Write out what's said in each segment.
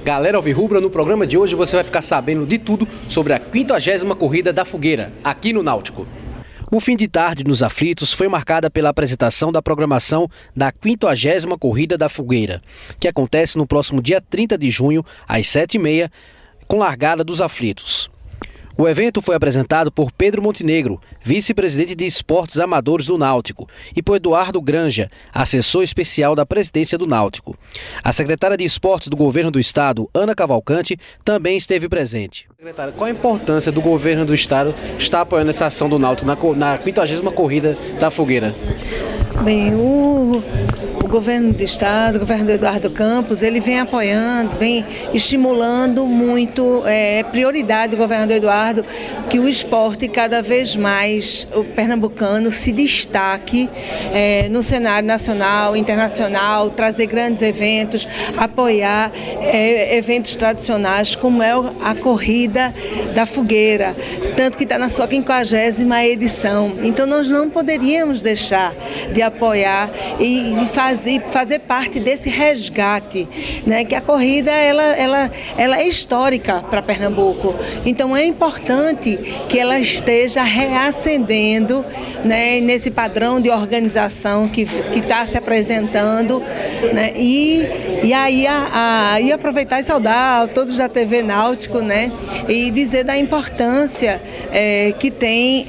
Galera alvirrubra, no programa de hoje você vai ficar sabendo de tudo sobre a 50ª Corrida da Fogueira, aqui no Náutico. O fim de tarde nos Aflitos foi marcada pela apresentação da programação da 50ª Corrida da Fogueira, que acontece no próximo dia 30 de junho, às 7h30, com largada dos Aflitos. O evento foi apresentado por Pedro Montenegro, vice-presidente de Esportes Amadores do Náutico, e por Eduardo Granja, assessor especial da presidência do Náutico. A secretária de Esportes do Governo do Estado, Ana Cavalcante, também esteve presente. Secretária, qual a importância do Governo do Estado estar apoiando essa ação do Náutico na 50ª Corrida da Fogueira? Bem, o Governo do Estado, o governador Eduardo Campos, ele vem apoiando, vem estimulando muito, prioridade do governador Eduardo, que o esporte cada vez mais, o pernambucano, se destaque no cenário nacional, internacional, trazer grandes eventos, apoiar eventos tradicionais, como é a Corrida da Fogueira, tanto que está na sua 50ª edição. Então nós não poderíamos deixar de apoiar e fazer parte desse resgate, né? Que a corrida ela é histórica para Pernambuco. Então é importante que ela esteja reacendendo, né, nesse padrão de organização que está se apresentando, né? E aí aproveitar e saudar todos da TV Náutico, né? E dizer da importância que tem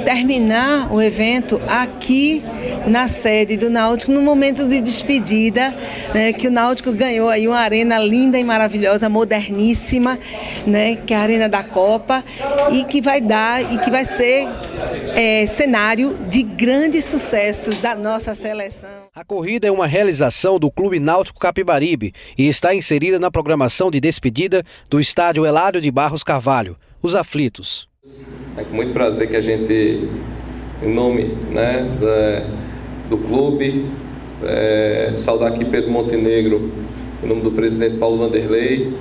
terminar o evento aqui na sede do Náutico, no momento de despedida, né, que o Náutico ganhou aí uma arena linda e maravilhosa, moderníssima, né, que é a Arena da Copa, e que vai ser cenário de grandes sucessos da nossa seleção. A corrida é uma realização do Clube Náutico Capibaribe e está inserida na programação de despedida do estádio Eládio de Barros Carvalho, os Aflitos. É com muito prazer que a gente, em nome, né, do clube, saudar aqui Pedro Montenegro, em nome do presidente Paulo Vanderlei,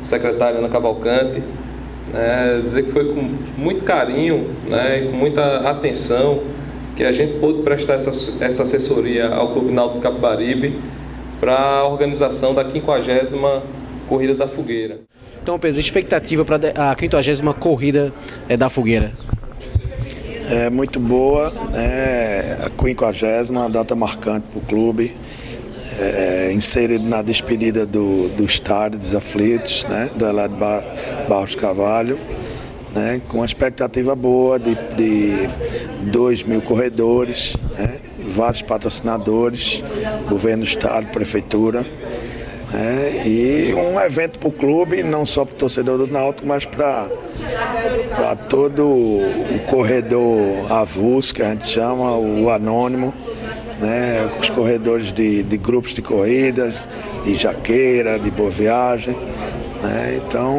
secretária Ana Cavalcante, dizer que foi com muito carinho, né, e com muita atenção que a gente pôde prestar essa assessoria ao Clube Náutico Capibaribe para a organização da 50ª Corrida da Fogueira. Então, Pedro, expectativa para a 50ª Corrida da Fogueira? É muito boa, né? A 50ª, data marcante para o clube, inserido na despedida do estádio dos Aflitos, né? Do Eládio Barros Carvalho, né? Com uma expectativa boa de 2.000 corredores, né? Vários patrocinadores, governo do estado, prefeitura. E um evento para o clube, não só para o torcedor do Náutico, mas para todo o corredor avulso, que a gente chama, o anônimo, né? Os corredores de grupos de corridas, de Jaqueira, de Boa Viagem, né? Então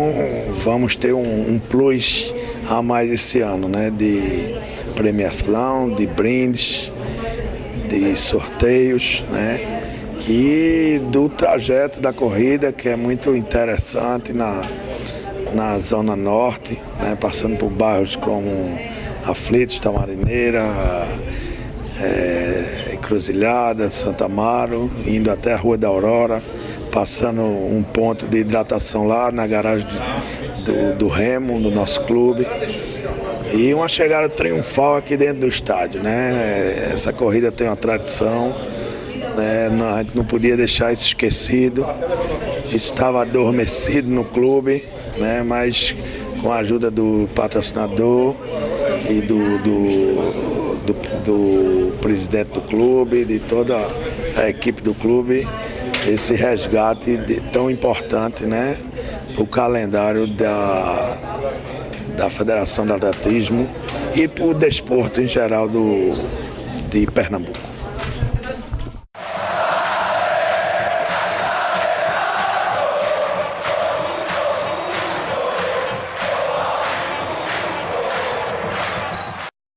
vamos ter um plus a mais esse ano, né? De premiação, de brindes, de sorteios, né? E do trajeto da corrida, que é muito interessante na Zona Norte, né, passando por bairros como Aflitos, Tamarineira, Encruzilhada, Santa Amaro, indo até a Rua da Aurora, passando um ponto de hidratação lá na garagem do Remo, do nosso clube. E uma chegada triunfal aqui dentro do estádio, né? Essa corrida tem uma tradição. A gente não podia deixar isso esquecido, estava adormecido no clube, né? Mas com a ajuda do patrocinador e do presidente do clube, de toda a equipe do clube, esse resgate tão importante, né? Para o calendário da Federação de Atletismo e para o desporto em geral de Pernambuco.